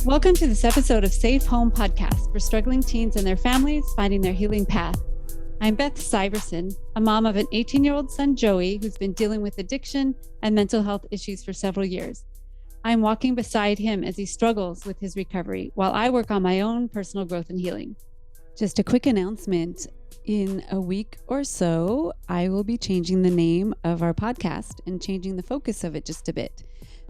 Welcome to this episode of Safe Home Podcast for struggling teens and their families finding their healing path. I'm Beth Syverson, a mom of an 18-year-old son, Joey, who's been dealing with addiction and mental health issues for several years. I'm walking beside him as he struggles with his recovery while I work on my own personal growth and healing. Just a quick announcement. In a week or so, I will be changing the name of our podcast and changing the focus of it just a bit.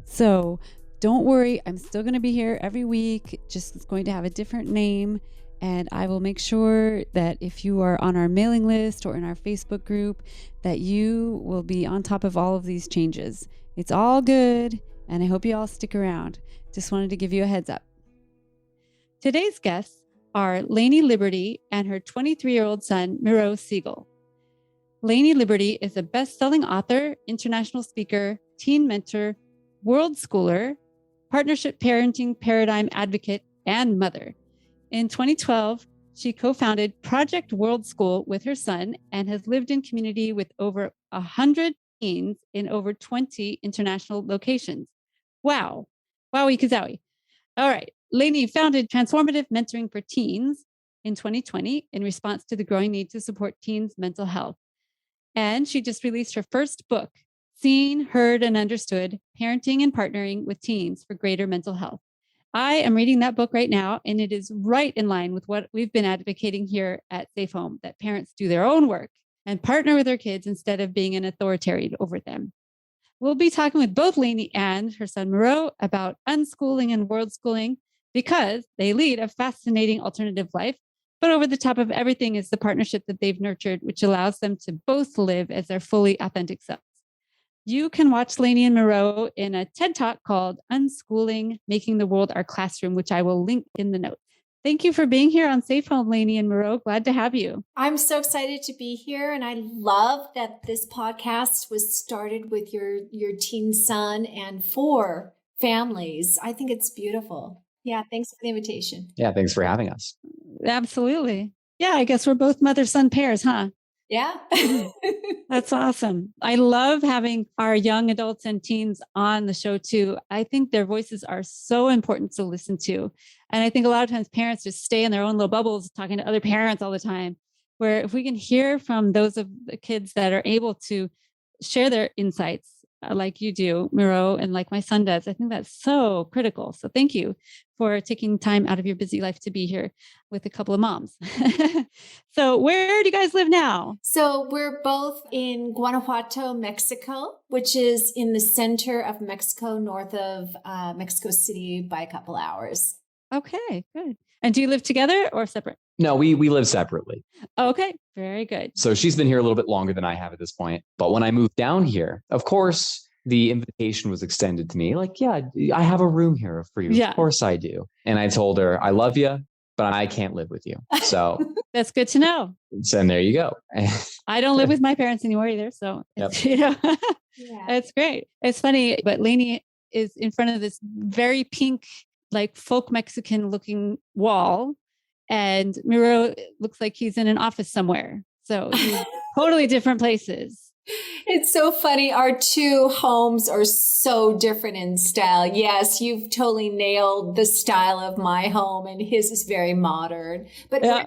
So don't worry, I'm still going to be here every week, just it's going to have a different name. And I will make sure that if you are on our mailing list or in our Facebook group, that you will be on top of all of these changes. It's all good, and I hope you all stick around. Just wanted to give you a heads up. Today's guests are Lainie Liberti and her 23-year-old son, Miro Siegel. Lainie Liberti is a best-selling author, international speaker, teen mentor, world schooler, partnership parenting paradigm advocate, and mother. In 2012, she co-founded Project World School with her son and has lived in community with over 100 teens in over 20 international locations. Wow. Wowie kazowie. All right. Lainie founded Transformative Mentoring for Teens in 2020 in response to the growing need to support teens' mental health. And she just released her first book, Seen, Heard, and Understood, Parenting and Partnering with Teens for Greater Mental Health. I am reading that book right now, and it is right in line with what we've been advocating here at Safe Home, that parents do their own work and partner with their kids instead of being an authority over them. We'll be talking with both Lainie and her son Miro about unschooling and world schooling because they lead a fascinating alternative life. But over the top of everything is the partnership that they've nurtured, which allows them to both live as their fully authentic selves. You can watch Lainie and Miro in a TED Talk called Unschooling, Making the World Our Classroom, which I will link in the notes. Thank you for being here on Safe Home, Lainie and Miro. Glad to have you. I'm so excited to be here. And I love that this podcast was started with your teen son and for families. I think it's beautiful. Yeah, thanks for the invitation. Yeah, thanks for having us. Absolutely. Yeah, I guess we're both mother-son pairs, huh? Yeah. That's awesome. I love having our young adults and teens on the show too. I think their voices are so important to listen to. And I think a lot of times parents just stay in their own little bubbles talking to other parents all the time, where if we can hear from those of the kids that are able to share their insights like you do, Miro, and like my son does, I think that's so critical. So thank you for taking time out of your busy life to be here with a couple of moms. So where do you guys live now? So we're both in Guanajuato, Mexico, which is in the center of Mexico, north of Mexico City by a couple hours. Okay, good. And do you live together or separate? No, we live separately. Okay, very good. So she's been here a little bit longer than I have at this point. But when I moved down here, of course, the invitation was extended to me. Like, yeah, I have a room here for you. Yeah. Of course I do. And I told her, I love you, but I can't live with you. So that's good to know. And there you go. I don't live with my parents anymore either. So, Yep. Yeah. It's great. It's funny, but Lainie is in front of this very pink, like folk Mexican looking wall. And Miro looks like he's in an office somewhere. So totally different places. It's so funny. Our two homes are so different in style. Yes, you've totally nailed the style of my home, and his is very modern. But yeah.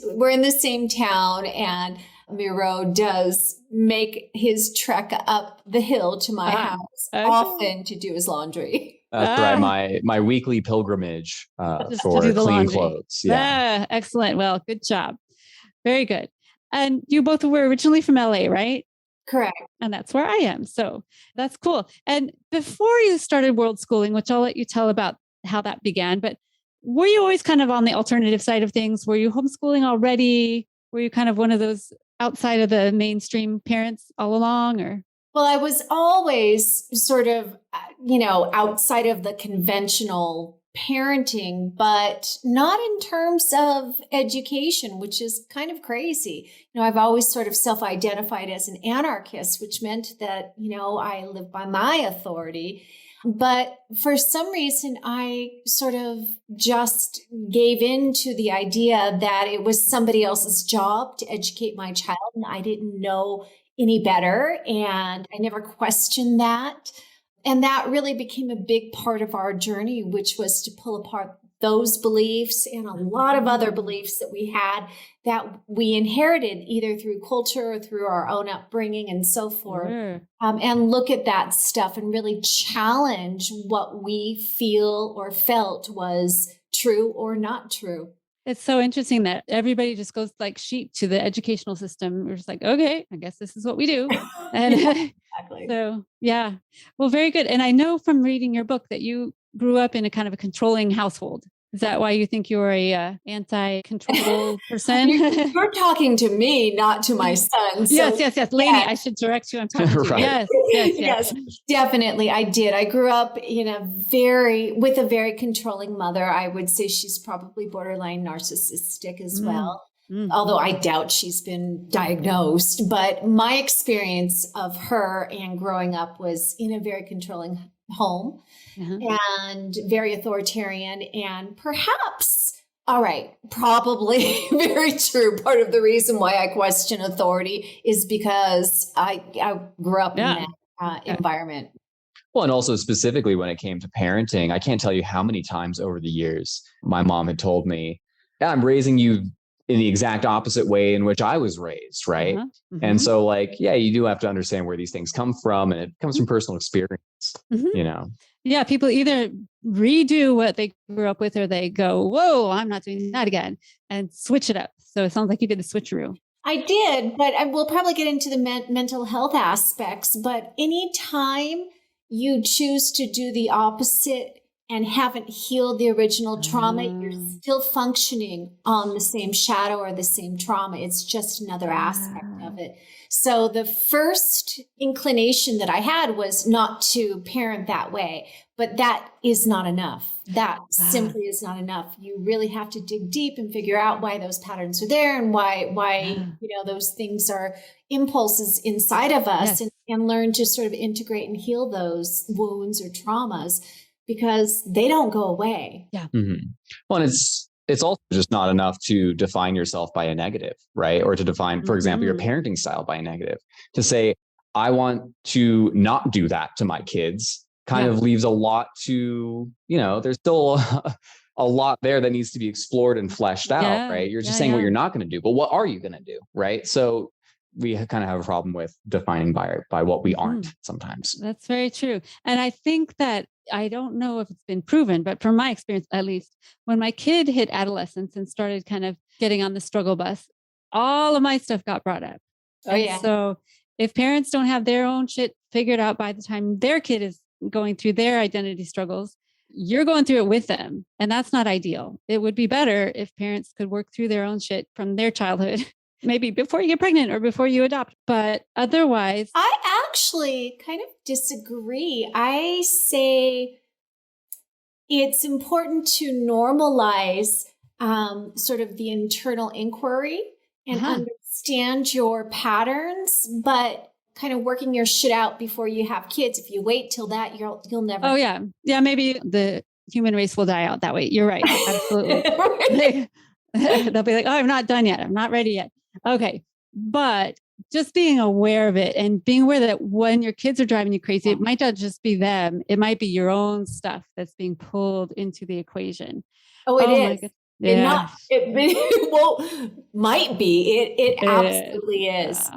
We're in the same town, and Miro does make his trek up the hill to my house often to do his laundry. That's right. My weekly pilgrimage for clean laundry. Clothes. Yeah. Excellent. Well, good job. Very good. And you both were originally from LA, right? Correct. And that's where I am. So that's cool. And before you started world schooling, which I'll let you tell about how that began, but were you always kind of on the alternative side of things? Were you homeschooling already? Were you kind of one of those outside of the mainstream parents all along, or? Well, I was always sort of, outside of the conventional parenting, but not in terms of education, which is kind of crazy. I've always sort of self-identified as an anarchist, which meant that, I live by my authority. But for some reason, I sort of just gave in to the idea that it was somebody else's job to educate my child, and I didn't know any better. And I never questioned that. And that really became a big part of our journey, which was to pull apart those beliefs and a lot of other beliefs that we had that we inherited either through culture or through our own upbringing and so forth. Sure. And look at that stuff and really challenge what we feel or felt was true or not true. It's so interesting that everybody just goes like sheep to the educational system. We're just like, okay, I guess this is what we do. And Exactly. so, yeah, well, very good. And I know from reading your book that you grew up in a kind of a controlling household. Is that why you think you're a anti-control person? You're talking to me, not to my son. So Yes. Lainie, I should direct you. I'm talking to you. Right. Yes. Definitely. I did. I grew up with a very controlling mother. I would say she's probably borderline narcissistic as well. Although I doubt she's been diagnosed, but my experience of her and growing up was in a very controlling home and very authoritarian and perhaps, probably very true. Part of the reason why I question authority is because I grew up in that environment. Well, and also specifically when it came to parenting, I can't tell you how many times over the years my mom had told me, I'm raising you in the exact opposite way in which I was raised, right? And so you do have to understand where these things come from, and it comes from personal experience, Yeah, people either redo what they grew up with or they go, whoa, I'm not doing that again, and switch it up. So it sounds like you did the switcheroo. I did, but we'll probably get into the mental health aspects, but anytime you choose to do the opposite and haven't healed the original trauma, you're still functioning on the same shadow or the same trauma. It's just another aspect of it. So the first inclination that I had was not to parent that way, but that is not enough. That simply is not enough. You really have to dig deep and figure out why those patterns are there and why those things are impulses inside of us, and learn to sort of integrate and heal those wounds or traumas, because they don't go away. Yeah. Well, and it's also just not enough to define yourself by a negative, right? Or to define, for example, your parenting style by a negative. To say, I want to not do that to my kids kind of leaves a lot to, there's still a lot there that needs to be explored and fleshed out, right? You're just saying what you're not going to do, but what are you going to do, right? So we kind of have a problem with defining by what we aren't sometimes. That's very true. And I think that, I don't know if it's been proven, but from my experience, at least, when my kid hit adolescence and started kind of getting on the struggle bus, all of my stuff got brought up. So if parents don't have their own shit figured out by the time their kid is going through their identity struggles, you're going through it with them. And that's not ideal. It would be better if parents could work through their own shit from their childhood, maybe before you get pregnant or before you adopt. But otherwise, I actually kind of disagree. I say it's important to normalize sort of the internal inquiry and understand your patterns, but kind of working your shit out before you have kids. If you wait till that, you'll never. Oh yeah. Yeah. Maybe the human race will die out that way. You're right. Absolutely. They'll be like, oh, I'm not done yet. I'm not ready yet. Okay. But just being aware of it and being aware that when your kids are driving you crazy, it might not just be them. It might be your own stuff that's being pulled into the equation. Oh, it is. Might be. It absolutely is.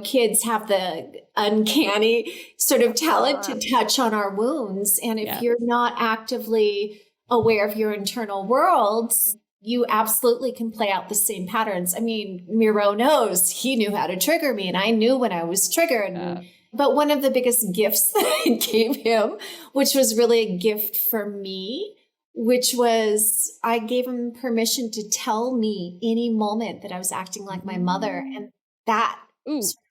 Kids have the uncanny sort of talent to touch on our wounds. And if you're not actively aware of your internal worlds, you absolutely can play out the same patterns. I mean, Miro knows, he knew how to trigger me, and I knew when I was triggered. But one of the biggest gifts that I gave him, which was really a gift for me, which was I gave him permission to tell me any moment that I was acting like my mother. And that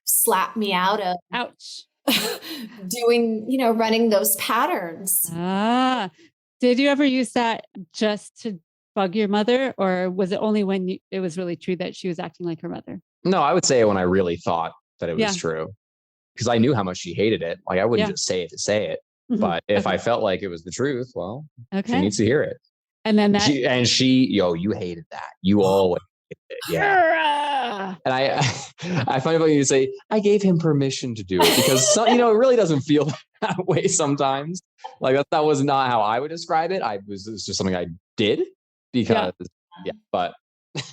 slapped me out of doing, running those patterns. Did you ever use that just to bug your mother, or was it only when it was really true that she was acting like her mother? No, I would say when I really thought that it was true, because I knew how much she hated it. Like I wouldn't just say it to say it, but if I felt like it was the truth, well, she needs to hear it. And then you hated that. You always Yeah. And I find it funny to say, I gave him permission to do it because, it really doesn't feel that way sometimes. Like that was not how I would describe it. It's just something I did because, but.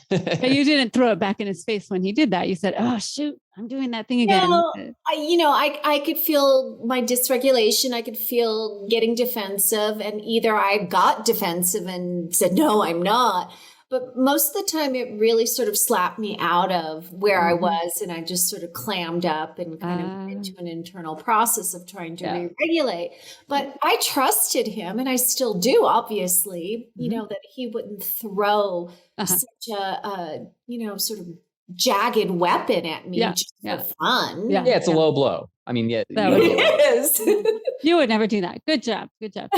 But you didn't throw it back in his face when he did that. You said, oh, shoot, I'm doing that thing again. No, I could feel my dysregulation. I could feel getting defensive, and either I got defensive and said, no, I'm not. But most of the time it really sort of slapped me out of where I was, and I just sort of clammed up and kind of went into an internal process of trying to re-regulate. But I trusted him, and I still do, obviously, that he wouldn't throw such a sort of jagged weapon at me just for fun. Yeah, it's a low blow. I mean, it is. You would never do that. Good job. Good job.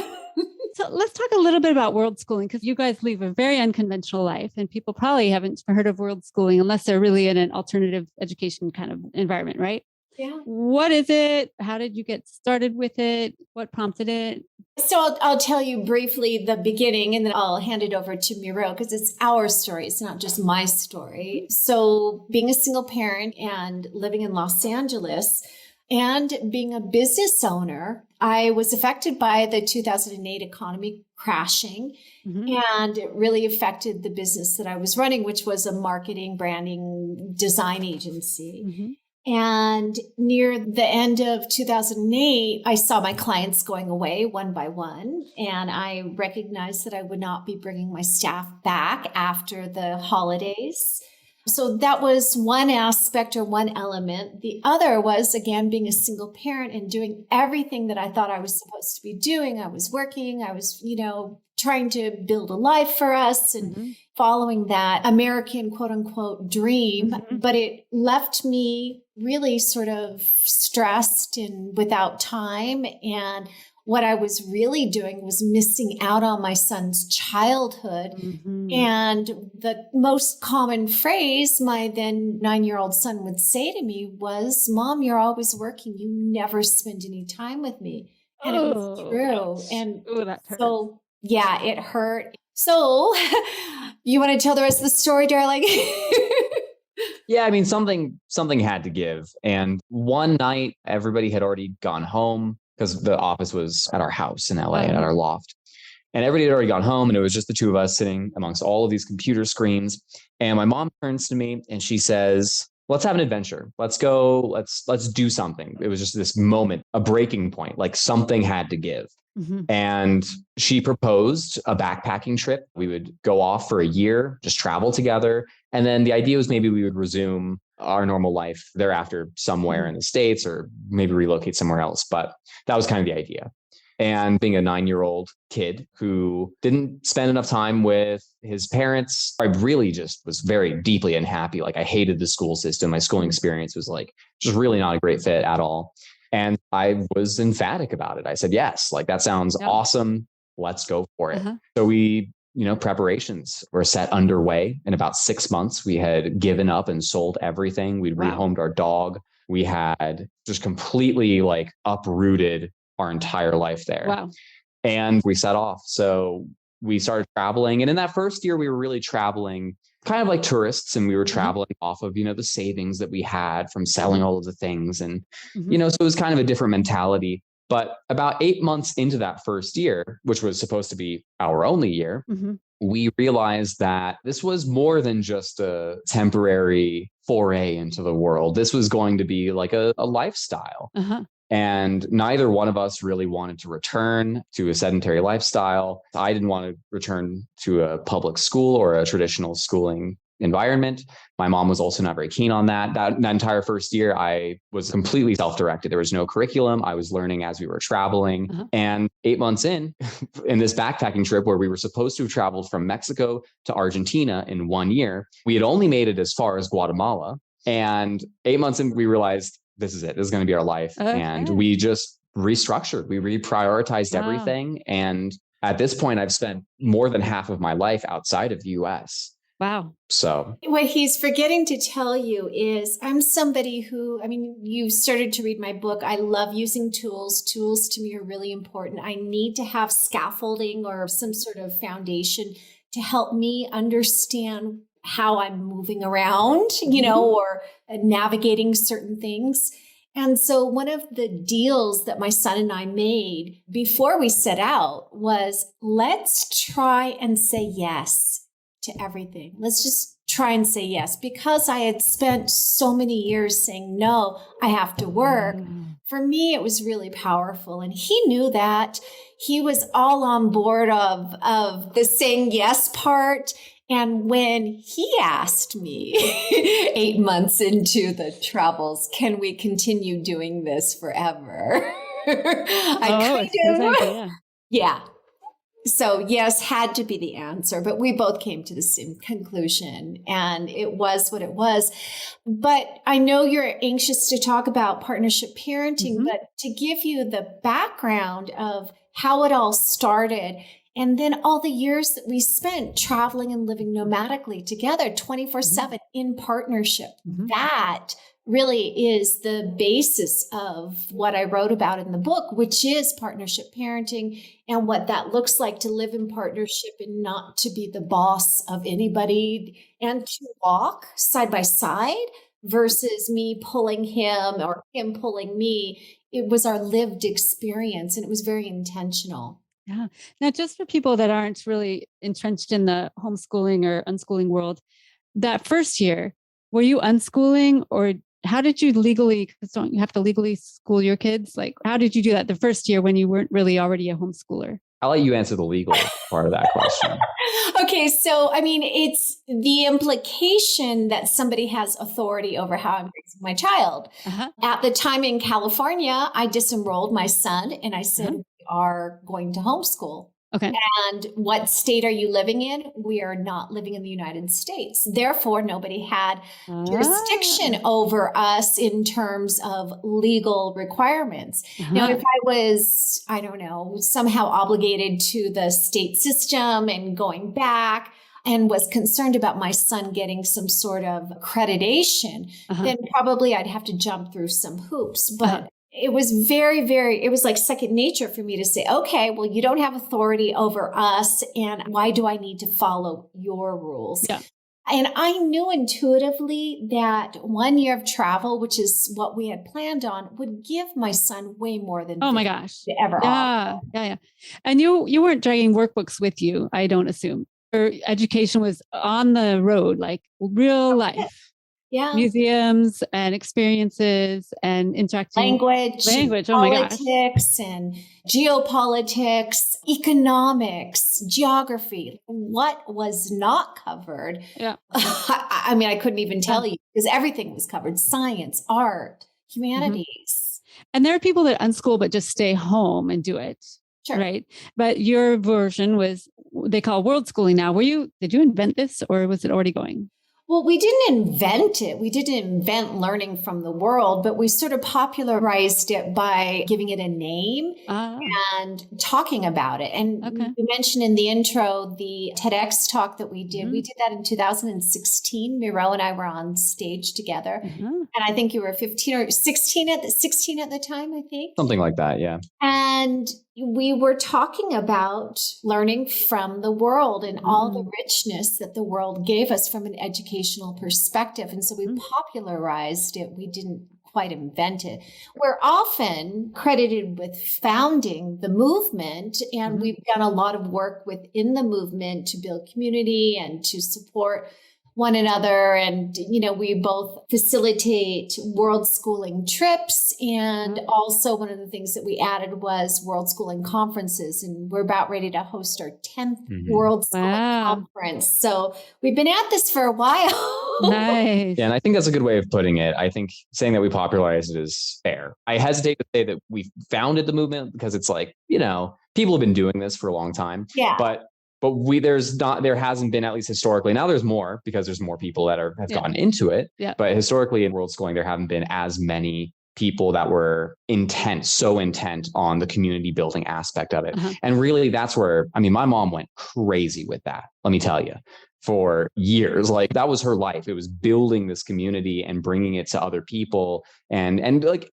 So let's talk a little bit about world schooling, because you guys live a very unconventional life, and people probably haven't heard of world schooling unless they're really in an alternative education kind of environment, right? Yeah. What is it? How did you get started with it? What prompted it? So I'll tell you briefly the beginning, and then I'll hand it over to Miro because it's our story. It's not just my story. So being a single parent and living in Los Angeles and being a business owner, I was affected by the 2008 economy crashing, and it really affected the business that I was running, which was a marketing, branding, design agency. And near the end of 2008, I saw my clients going away one by one, and I recognized that I would not be bringing my staff back after the holidays. So that was one aspect or one element. The other was, again, being a single parent and doing everything that I thought I was supposed to be doing. I was working, I was, trying to build a life for us and following that American quote unquote dream. But it left me really sort of stressed and without time. And what I was really doing was missing out on my son's childhood. And the most common phrase my then 9-year-old son would say to me was, Mom, you're always working. You never spend any time with me. And it was true. And so, yeah, it hurt. So you want to tell the rest of the story, darling? Yeah, I mean, something had to give. And one night, everybody had already gone home because the office was at our house in LA, at our loft. And everybody had already gone home, and it was just the two of us sitting amongst all of these computer screens. And my mom turns to me and she says, let's have an adventure. Let's go. Let's do something. It was just this moment, a breaking point, like something had to give. And she proposed a backpacking trip. We would go off for a year, just travel together. And then the idea was maybe we would resume our normal life thereafter somewhere in the States, or maybe relocate somewhere else. But that was kind of the idea. And being a 9-year-old kid who didn't spend enough time with his parents, I really just was very deeply unhappy. Like I hated the school system. My schooling experience was like just really not a great fit at all. And I was emphatic about it. I said, yes, like that sounds awesome. Let's go for it. So we, preparations were set underway. In about 6 months, we had given up and sold everything. We'd rehomed our dog. We had just completely like uprooted our entire life there. Wow. And we set off. So we started traveling. And in that first year, we were really traveling kind of like tourists, and we were traveling off of, the savings that we had from selling all of the things. And, so it was kind of a different mentality. But about 8 months into that first year, which was supposed to be our only year, we realized that this was more than just a temporary foray into the world. This was going to be like a lifestyle. And neither one of us really wanted to return to a sedentary lifestyle. I didn't want to return to a public school or a traditional schooling environment. My mom was also not very keen on that. That entire first year, I was completely self-directed. There was no curriculum. I was learning as we were traveling. And 8 months in this backpacking trip where we were supposed to have traveled from Mexico to Argentina in 1 year, we had only made it as far as Guatemala. And 8 months in, we realized, this is it. This is going to be our life. And we just restructured. We reprioritized everything. And at this point, I've spent more than half of my life outside of the US. Wow. So what he's forgetting to tell you is I'm somebody who, you started to read my book. I love using tools. Tools to me are really important. I need to have scaffolding or some sort of foundation to help me understand how I'm moving around, you know, or navigating certain things. And so one of the deals that my son and I made before we set out was, let's try and say yes to everything. Let's just try and say yes. Because I had spent so many years saying, no, I have to work. For me, it was really powerful. And he knew that. He was all on board of the saying yes part. And when he asked me 8 months into the travels, can we continue doing this forever? Yeah. So yes, had to be the answer, but we both came to the same conclusion, and it was what it was. But I know you're anxious to talk about partnership parenting, but to give you the background of how it all started, and then all the years that we spent traveling and living nomadically together 24/7 in partnership. That really is the basis of what I wrote about in the book, which is partnership parenting and what that looks like to live in partnership and not to be the boss of anybody, and to walk side by side versus me pulling him or him pulling me. It was our lived experience, and it was very intentional. Yeah. Now, just for people that aren't really entrenched in the homeschooling or unschooling world, that first year, were you unschooling, or how did you legally, because don't you have to legally school your kids? Like, how did you do that the first year when you weren't really already a homeschooler? I'll let you answer the legal part of that question. Okay. So, I mean, it's the implication that somebody has authority over how I'm raising my child. At the time in California, I disenrolled my son and I said, we are going to homeschool. Okay. And what state are you living in? We are not living in the United States. Therefore, nobody had jurisdiction over us in terms of legal requirements. Now, if I was, I don't know, somehow obligated to the state system and going back and was concerned about my son getting some sort of accreditation, then probably I'd have to jump through some hoops. But it was it was like second nature for me to say, okay, well, you don't have authority over us. And why do I need to follow your rules? Yeah. And I knew intuitively that 1 year of travel, which is what we had planned on, would give my son way more than oh my gosh, ever. Yeah. And you weren't dragging workbooks with you, I don't assume. Your education was on the road, like real life. Yeah. Museums and experiences and interacting. Language, oh my gosh. Politics and geopolitics, economics, geography. What was not covered? Yeah. I mean, I couldn't even tell you, because everything was covered. Science, art, humanities. And there are people that unschool but just stay home and do it. Sure. Right. But your version was, they call world schooling now. Did you invent this, or was it already going? Well, we didn't invent it. We didn't invent learning from the world, but we sort of popularized it by giving it a name and talking about it. And you mentioned in the intro, the TEDx talk that we did. We did that in 2016. Miro and I were on stage together. And I think you were 15 or 16 at the time, I think. Something like that, yeah. And we were talking about learning from the world and all the richness that the world gave us from an educational perspective. And so we popularized it. We didn't quite invent it. We're often credited with founding the movement, and we've done a lot of work within the movement to build community and to support one another. And, you know, we both facilitate world schooling trips. And also one of the things that we added was world schooling conferences. And we're about ready to host our 10th world schooling conference. So we've been at this for a while. Nice. Yeah, and I think that's a good way of putting it. I think saying that we popularized it is fair. I hesitate to say that we founded the movement, because it's like, you know, people have been doing this for a long time. Yeah. But there hasn't been, at least historically. Now there's more, because there's more people that have gotten into it. Yeah. But historically in world schooling, there haven't been as many people that were so intent on the community building aspect of it. And really that's where, I mean, my mom went crazy with that. Let me tell you, for years, like that was her life. It was building this community and bringing it to other people and like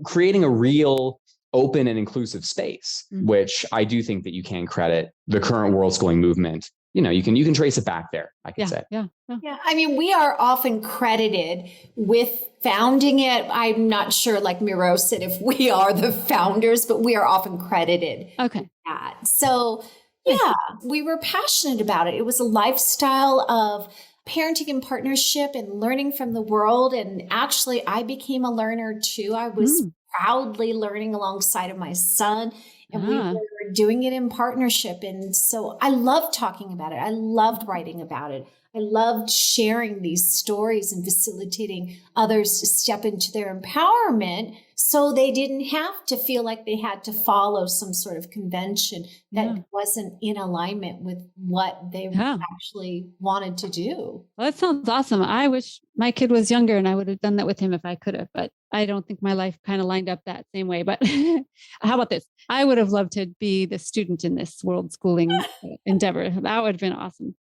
creating a real open and inclusive space, which I do think that you can credit the current world schooling movement you can trace it back there, I could say. Yeah. I mean, we are often credited with founding it. I'm not sure, like Miro said, if we are the founders, but we are often credited. Okay. With that. So we were passionate about it. It was a lifestyle of parenting in partnership and learning from the world. And actually, I became a learner too. I was proudly learning alongside of my son, and we were doing it in partnership. And so I loved talking about it. I loved writing about it. I loved sharing these stories and facilitating others to step into their empowerment so they didn't have to feel like they had to follow some sort of convention that wasn't in alignment with what they actually wanted to do. Well, that sounds awesome. I wish my kid was younger and I would have done that with him if I could have, but I don't think my life kind of lined up that same way. But how about this? I would have loved to be the student in this world schooling endeavor. That would have been awesome.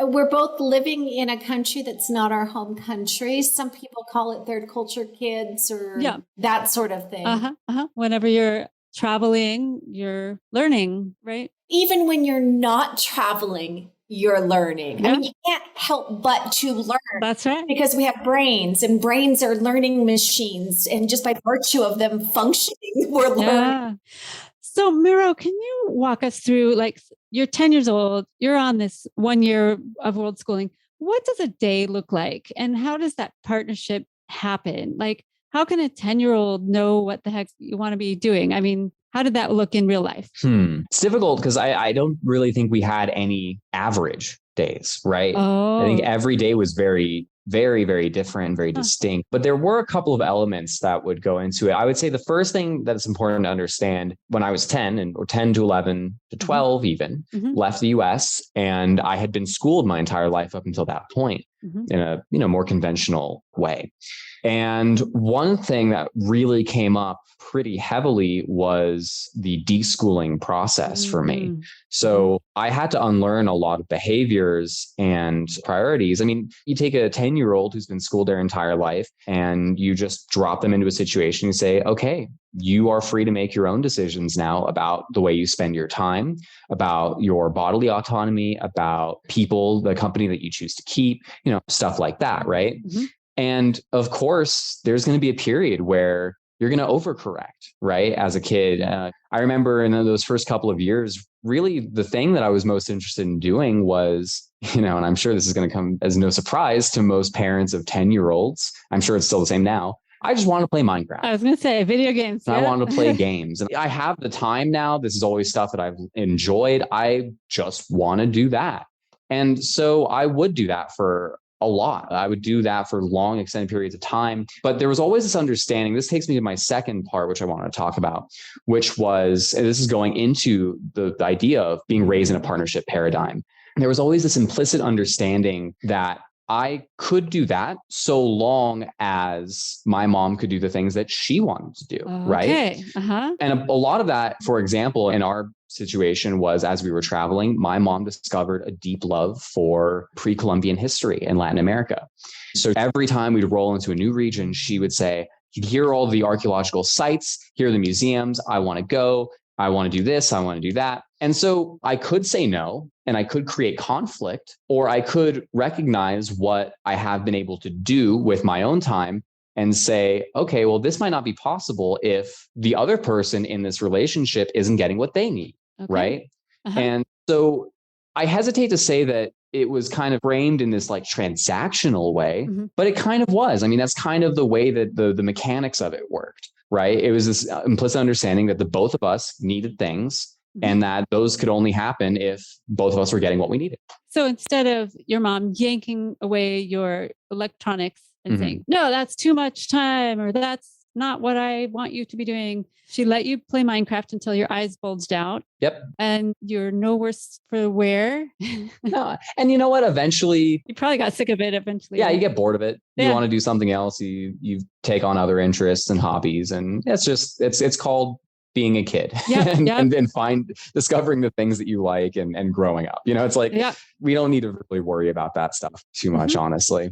We're both living in a country that's not our home country. Some people call it third culture kids or that sort of thing. Whenever you're traveling, you're learning, right? Even when you're not traveling, you're learning. I mean, you can't help but to learn. That's right. Because we have brains, and brains are learning machines. And just by virtue of them functioning, we're learning. So Miro, can you walk us through, like, you're 10 years old, you're on this 1 year of world schooling. What does a day look like? And how does that partnership happen? Like, how can a 10-year-old know what the heck you want to be doing? I mean, how did that look in real life? It's difficult because I don't really think we had any average days, right? I think every day was very, very, very different, very distinct. But there were a couple of elements that would go into it. I would say the first thing that's important to understand, when I was 10 or 10 to 11 to 12 even, left the US, and I had been schooled my entire life up until that point in a more conventional way. And one thing that really came up pretty heavily was the deschooling process for me. So I had to unlearn a lot of behaviors and priorities. I mean, you take a 10-year-old who's been schooled their entire life and you just drop them into a situation and say, okay, you are free to make your own decisions now about the way you spend your time, about your bodily autonomy, about people, the company that you choose to keep, stuff like that, right? And of course, there's going to be a period where you're going to overcorrect, right? As a kid, I remember in those first couple of years, really the thing that I was most interested in doing was, and I'm sure this is going to come as no surprise to most parents of 10-year-olds. I'm sure it's still the same now. I just want to play Minecraft. I was going to say video games. I want to play games. And I have the time now. This is always stuff that I've enjoyed. I just want to do that. And so I would do that for a lot. I would do that for long extended periods of time. But there was always this understanding. This takes me to my second part, which I want to talk about, which was, and this is going into the idea of being raised in a partnership paradigm. And there was always this implicit understanding that I could do that so long as my mom could do the things that she wanted to do, right? And a lot of that, for example, in our situation was, as we were traveling, my mom discovered a deep love for pre-Columbian history in Latin America. So every time we'd roll into a new region, she would say, here are all the archaeological sites, here are the museums, I want to go, I want to do this, I want to do that. And so I could say no, and I could create conflict, or I could recognize what I have been able to do with my own time and say, okay, well, this might not be possible if the other person in this relationship isn't getting what they need, right? And so I hesitate to say that it was kind of framed in this like transactional way, but it kind of was. I mean, that's kind of the way that the mechanics of it worked, right? It was this implicit understanding that the both of us needed things, and that those could only happen if both of us were getting what we needed. So instead of your mom yanking away your electronics and saying, no, that's too much time, or that's not what I want you to be doing, she let you play Minecraft until your eyes bulged out. Yep. And you're no worse for wear. No. And you know what? Eventually, you probably got sick of it eventually. Yeah, you get bored of it. You want to do something else. You take on other interests and hobbies. And it's called being a kid and discovering the things that you like and growing up. It's like, we don't need to really worry about that stuff too much, honestly.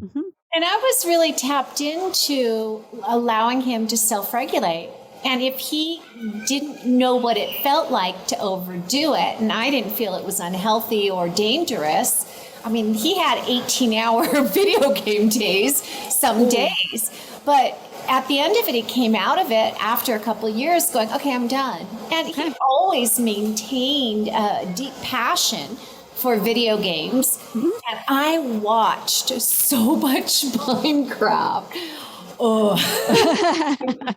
And I was really tapped into allowing him to self-regulate And if he didn't know what it felt like to overdo it, and I didn't feel it was unhealthy or dangerous, I mean, he had 18-hour video game days some days, but at the end of it, he came out of it after a couple of years going, okay, I'm done. And he always maintained a deep passion for video games. And I watched so much Minecraft. Oh,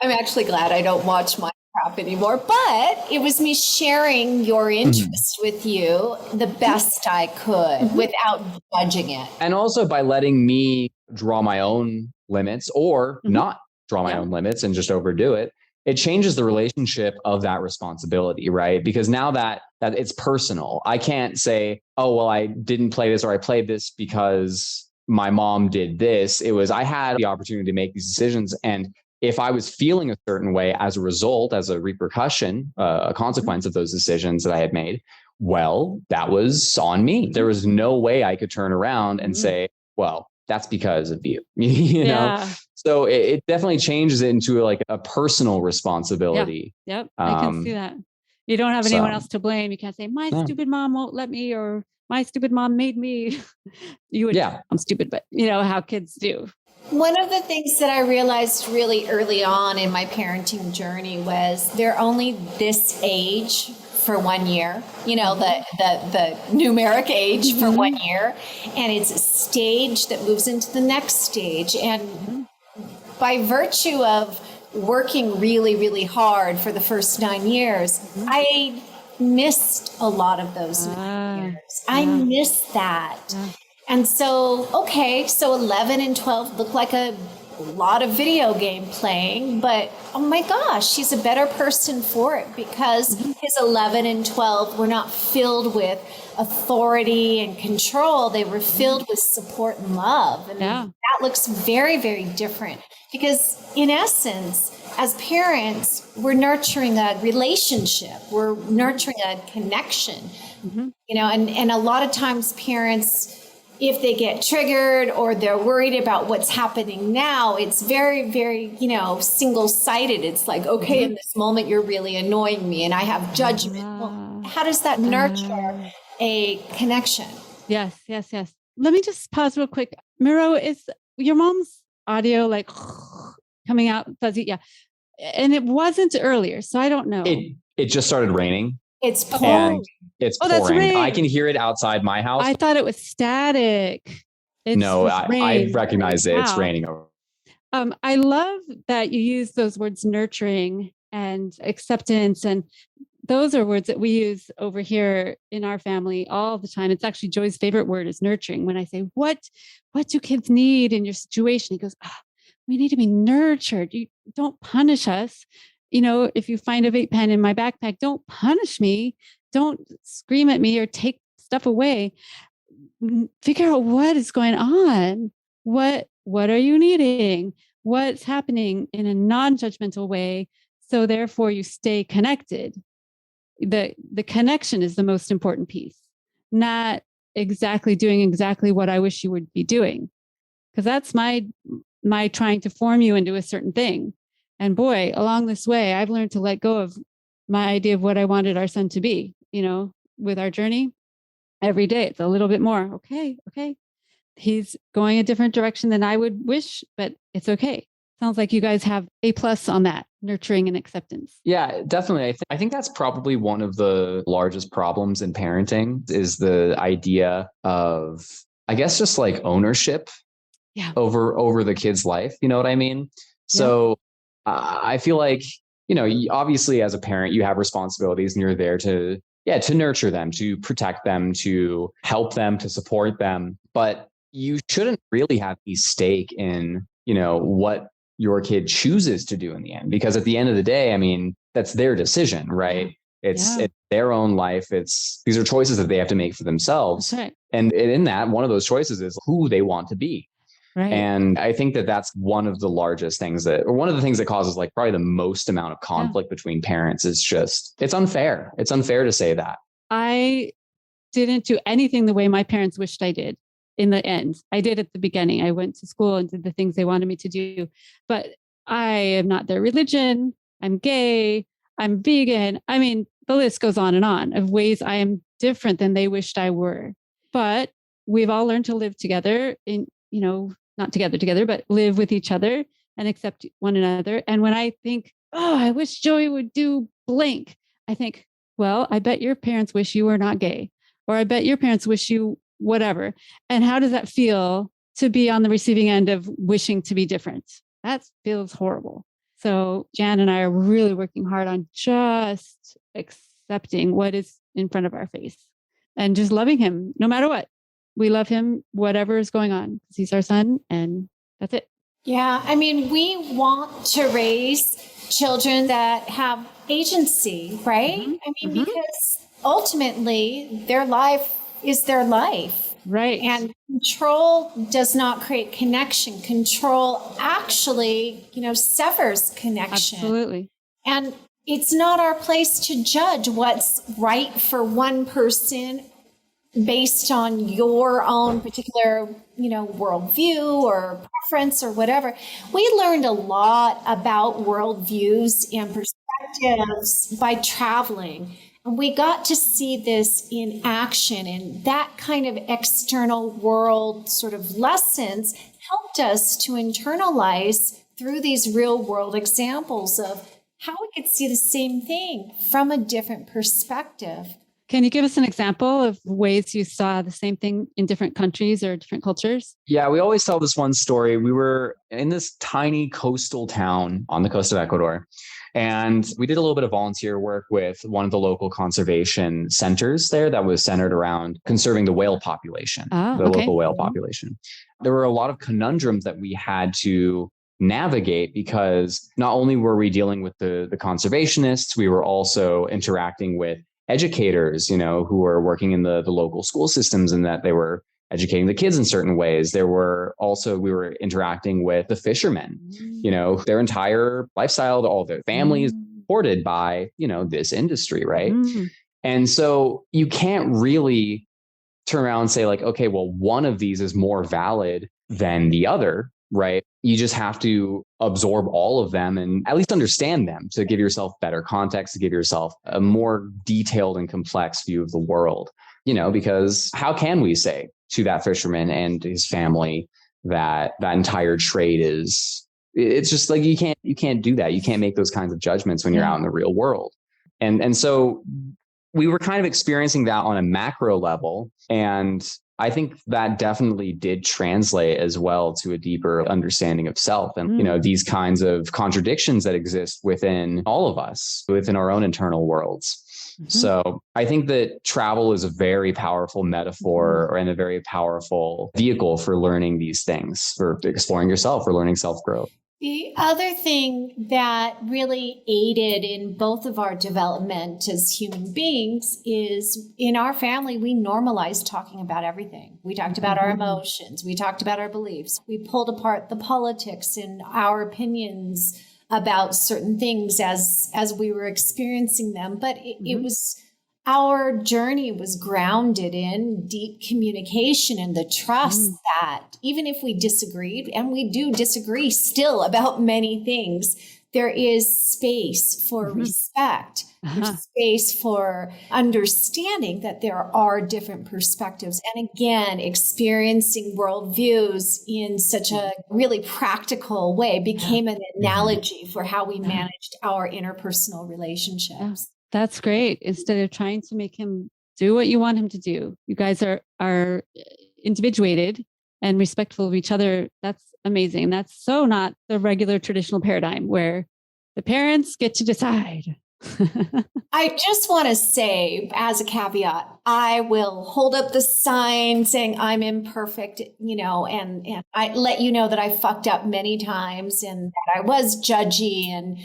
I'm actually glad I don't watch Minecraft anymore, but it was me sharing your interest with you the best I could without judging it. And also by letting me draw my own limits or not draw my own limits and just overdo it, it changes the relationship of that responsibility, right? Because now that it's personal, I can't say, oh, well, I didn't play this or I played this because my mom did this. It was, I had the opportunity to make these decisions. And if I was feeling a certain way as a result, as a repercussion, a consequence of those decisions that I had made, well, that was on me. There was no way I could turn around and say, well, that's because of you, you know? So it definitely changes it into like a personal responsibility. Yep. I can see that. You don't have anyone else to blame. You can't say, my stupid mom won't let me, or my stupid mom made me. You would, I'm stupid, but you know how kids do. One of the things that I realized really early on in my parenting journey was they're only this age for 1 year, you know, the numeric age for 1 year. And it's a stage that moves into the next stage. And by virtue of working really, really hard for the first 9 years, I missed a lot of those 9 years. I missed that. And so, okay, so 11 and 12 look like a lot of video game playing, but oh my gosh, she's a better person for it because his 11 and 12 were not filled with authority and control. They were filled with support and love. And that looks very, very different because in essence, as parents, we're nurturing a relationship. We're nurturing a connection, you know, and a lot of times parents, if they get triggered or they're worried about what's happening now, it's very, very, you know, single-sided. It's like, okay, in this moment, you're really annoying me and I have judgment. Well, how does that nurture a connection? Yes. Let me just pause real quick. Miro, is your mom's audio like coming out fuzzy? Yeah. And it wasn't earlier, so I don't know. It just started raining. It's pouring. It's pouring. I can hear it outside my house. I thought it was static. I recognize it. It's raining. I love that you use those words nurturing and acceptance. And those are words that we use over here in our family all the time. It's actually Joy's favorite word is nurturing. When I say, what do kids need in your situation? He goes, we need to be nurtured. You don't punish us. You know, if you find a vape pen in my backpack, don't punish me. Don't scream at me or take stuff away. Figure out what is going on. What are you needing? What's happening in a non-judgmental way? So therefore you stay connected. The connection is the most important piece, not doing exactly what I wish you would be doing. Because that's my trying to form you into a certain thing. And boy, along this way, I've learned to let go of my idea of what I wanted our son to be, you know, with our journey. Every day, it's a little bit more. Okay. He's going a different direction than I would wish, but it's okay. Sounds like you guys have A+ on that, nurturing and acceptance. Yeah, definitely. I think that's probably one of the largest problems in parenting is the idea of, I guess, just like ownership over the kid's life. You know what I mean? So I feel like, you know, obviously as a parent, you have responsibilities and you're there to nurture them, to protect them, to help them, to support them. But you shouldn't really have any stake in, you know, what your kid chooses to do in the end, because at the end of the day, I mean, that's their decision, right? It's their own life. These are choices that they have to make for themselves. Right. And in that, one of those choices is who they want to be. Right. And I think that's one of the largest things one of the things that causes like probably the most amount of conflict between parents is just, it's unfair. It's unfair to say that. I didn't do anything the way my parents wished I did in the end. I did at the beginning. I went to school and did the things they wanted me to do, but I am not their religion. I'm gay, I'm vegan. I mean, the list goes on of ways I am different than they wished I were. But we've all learned to live together not together, but live with each other and accept one another. And when I think, oh, I wish Joey would do blank, I think, well, I bet your parents wish you were not gay, or I bet your parents wish you whatever. And how does that feel to be on the receiving end of wishing to be different? That feels horrible. So Jan and I are really working hard on just accepting what is in front of our face and just loving him no matter what. We love him, whatever is going on, because he's our son, and that's it. Yeah. I mean, we want to raise children that have agency, right? Mm-hmm. I mean, because ultimately their life is their life. Right. And control does not create connection. Control actually, severs connection. Absolutely. And it's not our place to judge what's right for one person based on your own particular, worldview or preference or whatever. We learned a lot about worldviews and perspectives by traveling. And we got to see this in action, and that kind of external world sort of lessons helped us to internalize through these real world examples of how we could see the same thing from a different perspective. Can you give us an example of ways you saw the same thing in different countries or different cultures? Yeah, we always tell this one story. We were in this tiny coastal town on the coast of Ecuador, and we did a little bit of volunteer work with one of the local conservation centers there that was centered around conserving the whale population, local whale population. There were a lot of conundrums that we had to navigate because not only were we dealing with the conservationists, we were also interacting with educators, who were working in the local school systems, and that they were educating the kids in certain ways. We were interacting with the fishermen, their entire lifestyle, all their families supported by, this industry. Right. And so you can't really turn around and say like, okay, well, one of these is more valid than the other. Right. You just have to absorb all of them and at least understand them to give yourself better context, to give yourself a more detailed and complex view of the world, because how can we say to that fisherman and his family that entire trade it's just like, you can't do that. You can't make those kinds of judgments when you're out in the real world. And so we were kind of experiencing that on a macro level. And I think that definitely did translate as well to a deeper understanding of self and, these kinds of contradictions that exist within all of us, within our own internal worlds. So I think that travel is a very powerful metaphor and a very powerful vehicle for learning these things, for exploring yourself, for learning self-growth. The other thing that really aided in both of our development as human beings is in our family, we normalized talking about everything. We talked about our emotions. We talked about our beliefs. We pulled apart the politics and our opinions about certain things as we were experiencing them. But it was, our journey was grounded in deep communication and the trust that even if we disagreed, and we do disagree still about many things, there is space for respect, there's space for understanding that there are different perspectives. And again, experiencing worldviews in such a really practical way became an analogy for how we managed our interpersonal relationships. That's great. Instead of trying to make him do what you want him to do, you guys are individuated and respectful of each other. That's amazing. That's so not the regular traditional paradigm where the parents get to decide. I just want to say, as a caveat, I will hold up the sign saying I'm imperfect, and I let you know that I fucked up many times and that I was judgy and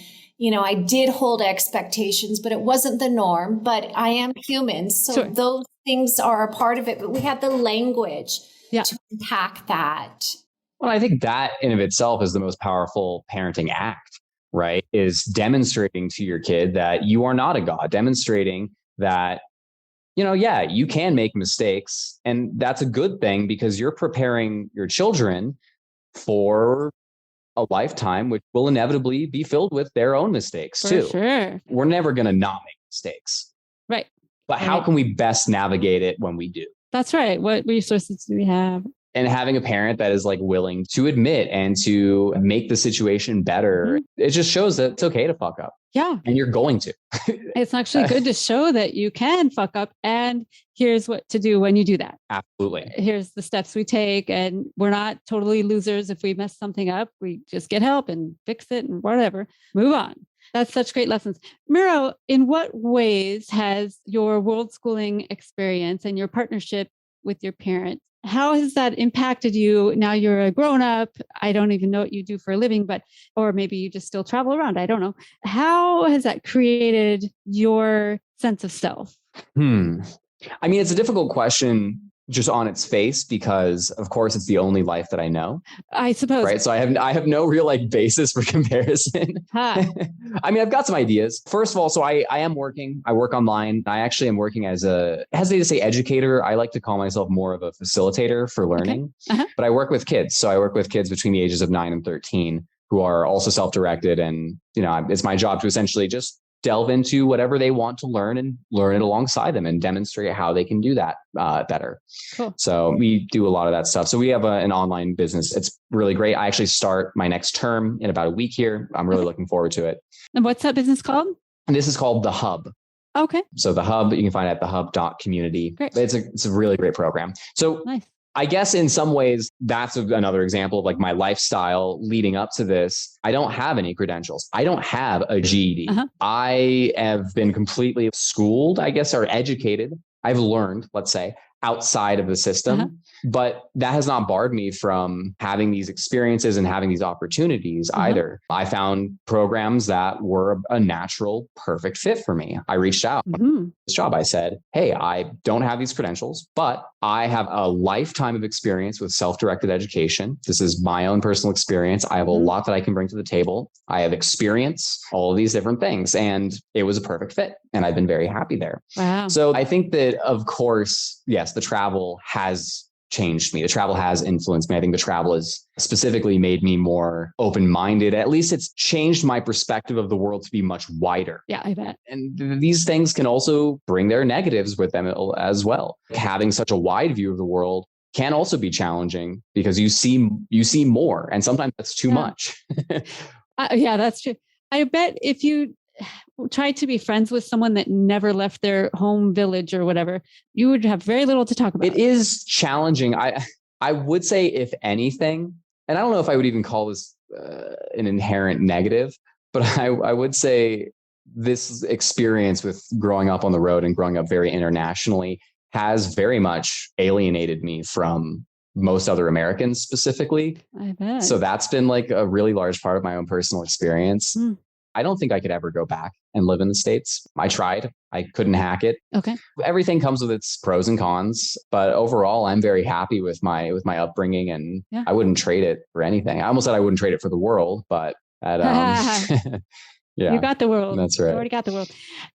I did hold expectations, but it wasn't the norm. But I am human. So those things are a part of it. But we had the language to unpack that. Well, I think that in of itself is the most powerful parenting act, right? Is demonstrating to your kid that you are not a god, demonstrating that, you can make mistakes. And that's a good thing because you're preparing your children for a lifetime which will inevitably be filled with their own mistakes For too. sure. We're never going to not make mistakes. Right. But how can we best navigate it when we do? That's right. What resources do we have? And having a parent that is like willing to admit and to make the situation better, it just shows that it's okay to fuck up. Yeah. And you're going to. It's actually good to show that you can fuck up. And here's what to do when you do that. Absolutely. Here's the steps we take. And we're not totally losers if we mess something up. We just get help and fix it and whatever. Move on. That's such great lessons. Miro, in what ways has your world schooling experience and your partnership with your parents, how has that impacted you? Now you're a grown up. I don't even know what you do for a living, or maybe you just still travel around. I don't know. How has that created your sense of self? I mean, it's a difficult question just on its face, because of course it's the only life that I know. I suppose. Right. So I have no real like basis for comparison. Huh. I mean, I've got some ideas. First of all, so I am working. I work online. I actually am working as I hesitate to say educator. I like to call myself more of a facilitator for learning. Okay. But I work with kids. So I work with kids between the ages of 9 and 13 who are also self-directed. And, it's my job to essentially just delve into whatever they want to learn and learn it alongside them and demonstrate how they can do that better. Cool. So we do a lot of that stuff. So we have an online business. It's really great. I actually start my next term in about a week here. I'm really looking forward to it. And what's that business called? And this is called The Hub. Okay. So The Hub, you can find it at TheHub.community. Great. It's a really great program. So nice. I guess in some ways, that's another example of like my lifestyle leading up to this. I don't have any credentials. I don't have a GED. I have been completely schooled, I guess, or educated. I've learned, let's say, outside of the system, but that has not barred me from having these experiences and having these opportunities either. I found programs that were a natural, perfect fit for me. I reached out. This job, I said, hey, I don't have these credentials, but I have a lifetime of experience with self-directed education. This is my own personal experience. I have a lot that I can bring to the table. I have experience, all of these different things. And it was a perfect fit. And I've been very happy there. Wow. So I think that, of course, yes, the travel has changed me. The travel has influenced me. I think the travel has specifically made me more open-minded. At least it's changed my perspective of the world to be much wider. Yeah, I bet. And these things can also bring their negatives with them as well. Having such a wide view of the world can also be challenging because you see more, and sometimes that's too much. Yeah, that's true. I bet if you try to be friends with someone that never left their home village or whatever, you would have very little to talk about. It is challenging. I would say, if anything, and I don't know if I would even call this an inherent negative, but I would say this experience with growing up on the road and growing up very internationally has very much alienated me from most other Americans specifically. I bet. So that's been like a really large part of my own personal experience. I don't think I could ever go back and live in the States. I tried. I couldn't hack it. Okay. Everything comes with its pros and cons, but overall, I'm very happy with my upbringing, and I wouldn't trade it for anything. I almost said I wouldn't trade it for the world, but you got the world. That's right. You already got the world.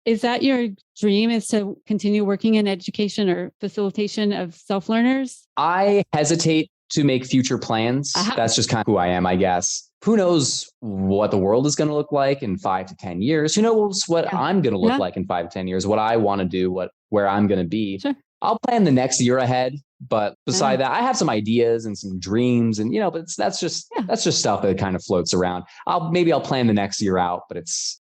Is that your dream, is to continue working in education or facilitation of self-learners? I hesitate to make future plans. That's just kind of who I am, I guess. Who knows what the world is going to look like in 5 to 10 years? Who knows what I'm going to look like in 5 to 10 years, what I want to do, where I'm going to be. Sure. I'll plan the next year ahead. But beside that, I have some ideas and some dreams, and but that's just stuff that kind of floats around. Maybe I'll plan the next year out, but it's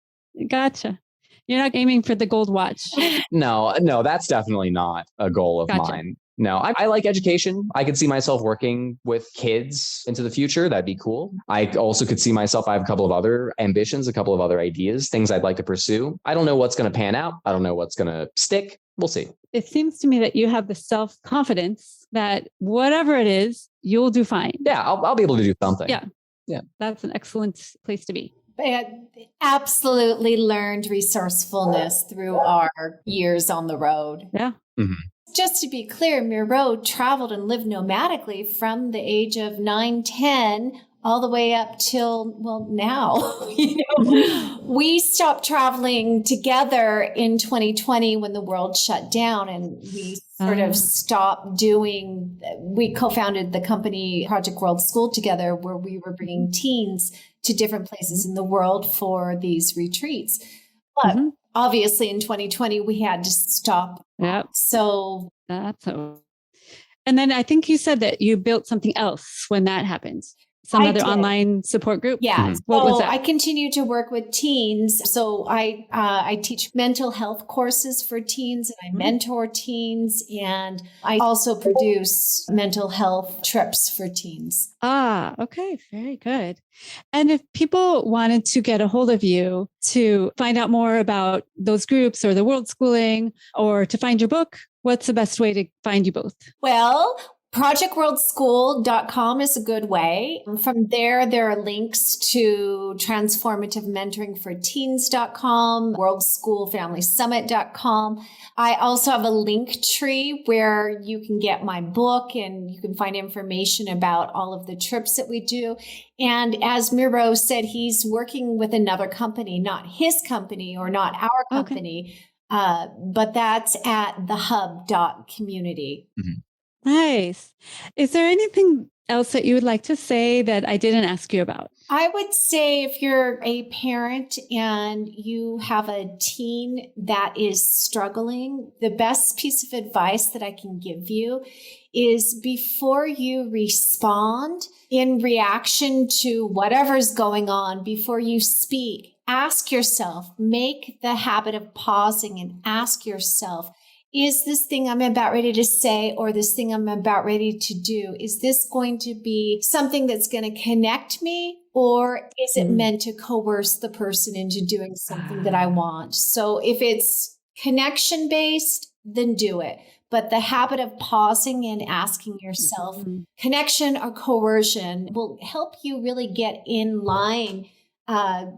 gotcha. You're not aiming for the gold watch. No, that's definitely not a goal of mine. No, I like education. I could see myself working with kids into the future. That'd be cool. I also could see myself, I have a couple of other ambitions, a couple of other ideas, things I'd like to pursue. I don't know what's going to pan out. I don't know what's going to stick. We'll see. It seems to me that you have the self-confidence that whatever it is, you'll do fine. Yeah, I'll be able to do something. Yeah. That's an excellent place to be. I absolutely learned resourcefulness through our years on the road. Yeah. Mm-hmm. Just to be clear, Miro traveled and lived nomadically from the age of 9, 10 all the way up till, well, now, we stopped traveling together in 2020 when the world shut down, and we sort of stopped we co-founded the company Project World School together, where we were bringing teens to different places in the world for these retreats. But obviously in 2020, we had to stop. Yep. So that's and then I think you said that you built something else when that happened. Some other online support group? Yeah. What was that? I continue to work with teens. So I teach mental health courses for teens, and I mentor teens, and I also produce mental health trips for teens. Ah, okay. Very good. And if people wanted to get a hold of you to find out more about those groups or the world schooling, or to find your book, what's the best way to find you both? Well, projectworldschool.com is a good way. From there are links to transformative mentoring for teens.com, worldschoolfamilysummit.com. I also have a link tree where you can get my book and you can find information about all of the trips that we do. And as Miro said, he's working with another company, not his company or not our company, but that's at TheHub.community. Nice. Is there anything else that you would like to say that I didn't ask you about? I would say if you're a parent and you have a teen that is struggling, the best piece of advice that I can give you is before you respond in reaction to whatever's going on, before you speak, ask yourself, make the habit of pausing and ask yourself, is this thing I'm about ready to say, or this thing I'm about ready to do, is this going to be something that's going to connect me, or is it meant to coerce the person into doing something that I want? So if it's connection based, then do it. But the habit of pausing and asking yourself, connection or coercion, will help you really get in line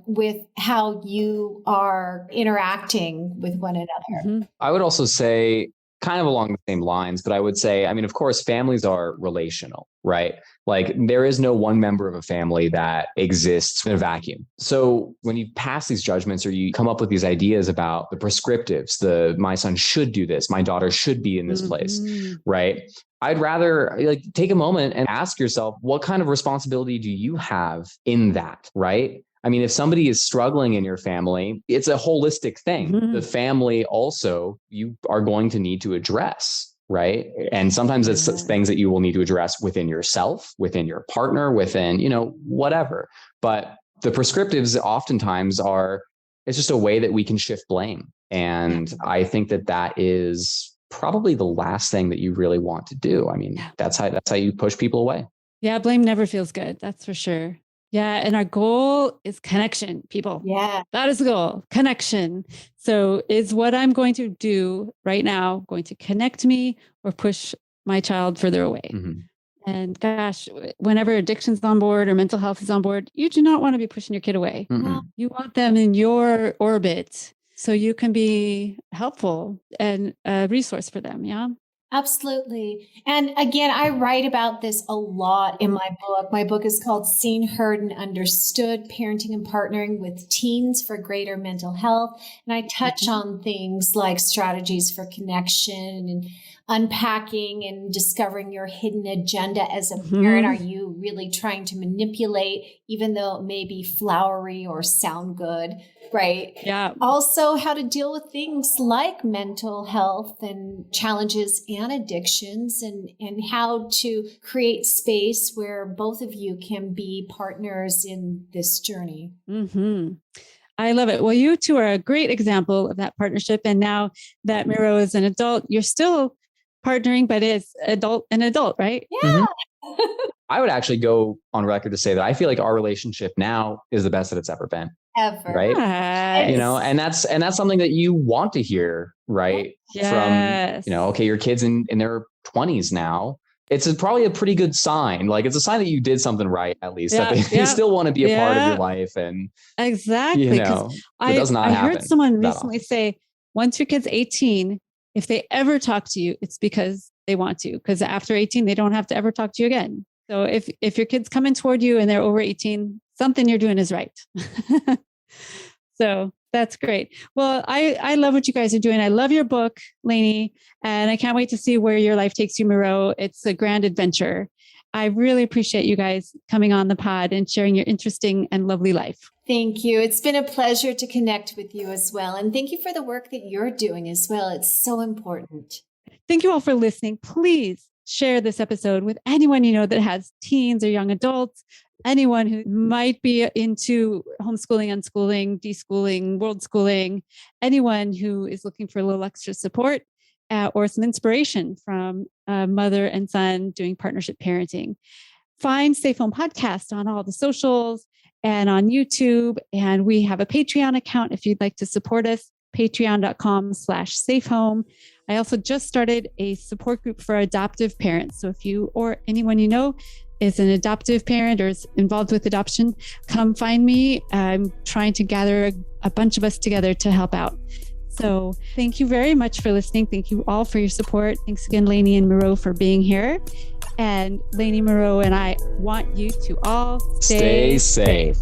with how you are interacting with one another. I would also say, kind of along the same lines, but I would say, I mean, of course, families are relational, right? Like there is no one member of a family that exists in a vacuum. So when you pass these judgments or you come up with these ideas about the prescriptives, my son should do this, my daughter should be in this place, right? I'd rather take a moment and ask yourself, what kind of responsibility do you have in that, right? I mean, if somebody is struggling in your family, it's a holistic thing. The family also, you are going to need to address, right? And sometimes it's things that you will need to address within yourself, within your partner, within, whatever. But the prescriptives oftentimes it's just a way that we can shift blame. And I think that is probably the last thing that you really want to do. I mean, that's how you push people away. Yeah. Blame never feels good. That's for sure. Yeah. And our goal is connection, people. Yeah. That is the goal, connection. So is what I'm going to do right now going to connect me or push my child further away? And gosh, whenever addiction's on board or mental health is on board, you do not want to be pushing your kid away. You want them in your orbit so you can be helpful and a resource for them. Yeah. Absolutely. And again, I write about this a lot in my book. My book is called Seen, Heard, and Understood, Parenting and Partnering with Teens for Greater Mental Health. And I touch on things like strategies for connection and unpacking and discovering your hidden agenda as a parent. Are you really trying to manipulate, even though it may be flowery or sound good? Right. Yeah. Also, how to deal with things like mental health and challenges and addictions, and how to create space where both of you can be partners in this journey. I love it. Well, you two are a great example of that partnership. And now that Miro is an adult, you're still partnering, but it's adult and adult, right? Yeah. I would actually go on record to say that I feel like our relationship now is the best that it's ever been. Ever. Right. Yes. And that's something that you want to hear, right? Yes. From, okay, your kids in their 20s now. It's probably a pretty good sign. Like it's a sign that you did something right, at least, that they still want to be a part of your life. And exactly. it does not happen. I heard someone recently say, once your kid's 18, if they ever talk to you, it's because they want to, because after 18, they don't have to ever talk to you again. So if your kid's coming toward you and they're over 18, something you're doing is right. So that's great. Well, I love what you guys are doing. I love your book, Lainie, and I can't wait to see where your life takes you, Miro. It's a grand adventure. I really appreciate you guys coming on the pod and sharing your interesting and lovely life. Thank you. It's been a pleasure to connect with you as well. And thank you for the work that you're doing as well. It's so important. Thank you all for listening. Please share this episode with anyone you know that has teens or young adults, anyone who might be into homeschooling, unschooling, deschooling, world schooling, anyone who is looking for a little extra support or some inspiration from a mother and son doing partnership parenting. Find Safe Home Podcast on all the socials and on YouTube. And we have a Patreon account if you'd like to support us, patreon.com/safehome. I also just started a support group for adoptive parents. So if you or anyone you know is an adoptive parent or is involved with adoption, come find me. I'm trying to gather a bunch of us together to help out. So thank you very much for listening. Thank you all for your support. Thanks again, Lainie and Miro, for being here. And Lainie, Miro, and I want you to all stay safe.